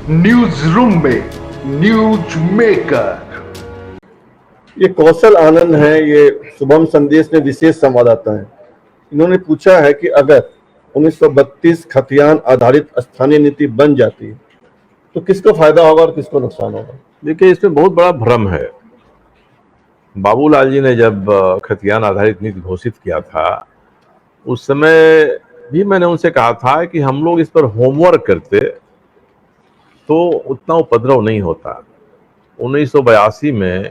News room में news maker. ये कौशल आनंद है, ये शुभम संदेश में विशेष संवाददाता है। इन्होंने पूछा है कि अगर 1932 खतियान आधारित स्थानीय नीति बन जाती तो किसको फायदा होगा और किसको नुकसान होगा। देखिए, इसमें बहुत बड़ा भ्रम है। बाबूलाल जी ने जब खतियान आधारित नीति घोषित किया था, उस समय भी मैंने उनसे कहा था कि हम लोग इस पर होमवर्क करते तो उतना उपद्रव नहीं होता। 1982 में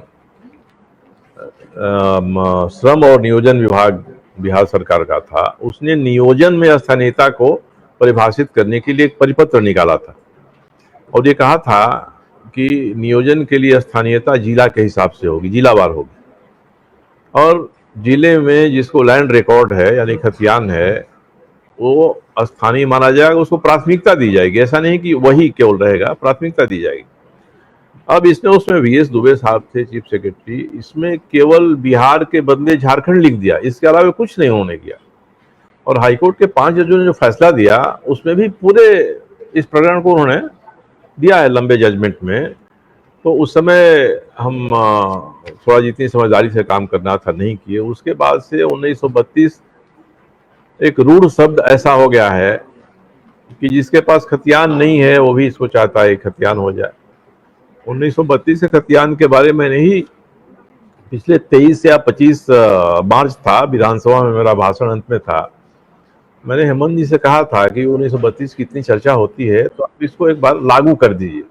श्रम और नियोजन विभाग बिहार सरकार का था। उसने नियोजन में स्थानीयता को परिभाषित करने के लिए एक परिपत्र निकाला था और ये कहा था कि नियोजन के लिए स्थानीयता जिला के हिसाब से होगी, जिलावार होगी, और जिले में जिसको लैंड रिकॉर्ड है यानी खतियान है वो स्थानीय माना जाएगा, उसको प्राथमिकता दी जाएगी। ऐसा नहीं कि वही केवल रहेगा, प्राथमिकता दी जाएगी। अब इसमें उसमें वीएस दुबे साहब थे चीफ सेक्रेटरी, इसमें केवल बिहार के बदले झारखंड लिख दिया, इसके अलावा कुछ नहीं उन्होंने किया। और हाईकोर्ट के 5 जजों ने जो फैसला दिया उसमें भी पूरे इस प्रकरण को उन्होंने दिया है लंबे जजमेंट में। तो उस समय हम थोड़ा जितनी समझदारी से काम करना था नहीं किए। उसके बाद से 1932 एक रूढ़ शब्द ऐसा हो गया है कि जिसके पास खतियान नहीं है वो भी इसको चाहता है खतियान हो जाए। 1932 के खतियान के बारे में नहीं, पिछले 23 या 25 मार्च था, विधानसभा में मेरा भाषण अंत में था। मैंने हेमंत जी से कहा था कि 1932 की इतनी चर्चा होती है तो आप इसको एक बार लागू कर दीजिए।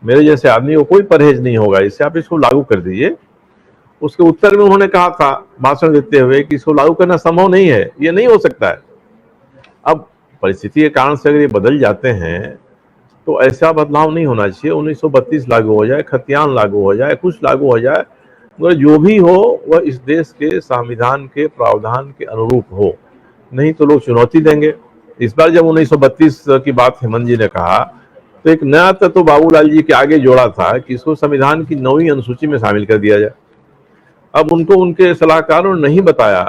मेरे जैसे आदमी को कोई परहेज नहीं होगा इससे, आप इसको लागू कर दीजिए। उसके उत्तर में उन्होंने कहा था भाषण देते हुए कि इसको लागू करना संभव नहीं है, ये नहीं हो सकता है। अब परिस्थिति के कारण से अगर ये बदल जाते हैं तो ऐसा बदलाव नहीं होना चाहिए। 1932 लागू हो जाए, खतियान लागू हो जाए, कुछ लागू हो जाए, मगर जो भी हो वह इस देश के संविधान के प्रावधान के अनुरूप हो, नहीं तो लोग चुनौती देंगे। इस बार जब 1932 की बात हेमंत जी ने कहा तो एक नया तत्व बाबूलाल जी के आगे जोड़ा था कि इसको संविधान की 9वीं अनुसूची में शामिल कर दिया जाए। अब उनको उनके सलाहकारों ने नहीं बताया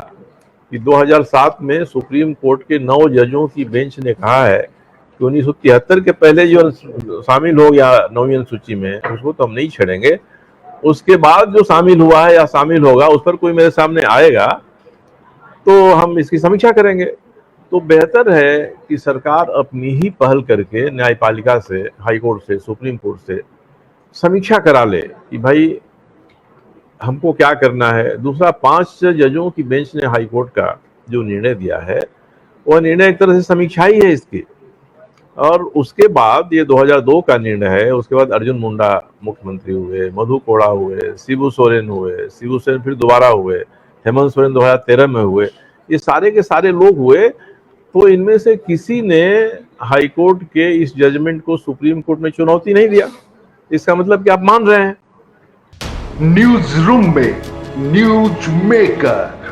कि 2007 में सुप्रीम कोर्ट के 9 जजों की बेंच ने कहा है कि 1973 के पहले जो शामिल हो गया 9वीं अनुसूची में उसको तो हम नहीं छेड़ेंगे, उसके बाद जो शामिल हुआ है या शामिल होगा उस पर कोई मेरे सामने आएगा तो हम इसकी समीक्षा करेंगे। तो बेहतर है कि सरकार अपनी ही पहल करके न्यायपालिका से, हाईकोर्ट से, सुप्रीम कोर्ट से समीक्षा करा ले कि भाई हमको क्या करना है। दूसरा, 5 जजों की बेंच ने हाईकोर्ट का जो निर्णय दिया है वह निर्णय एक तरह से समीक्षा ही है इसकी। और उसके बाद ये 2002 का निर्णय है। उसके बाद अर्जुन मुंडा मुख्यमंत्री हुए, मधु कोड़ा हुए, शिबू सोरेन हुए, शिबू सोरेन फिर दोबारा हुए, हेमंत सोरेन 2013 में हुए, ये सारे के सारे लोग हुए। तो इनमें से किसी ने हाईकोर्ट के इस जजमेंट को सुप्रीम कोर्ट में चुनौती नहीं दिया। इसका मतलब कि आप मान रहे हैं। न्यूज रूम में न्यूज मेकर।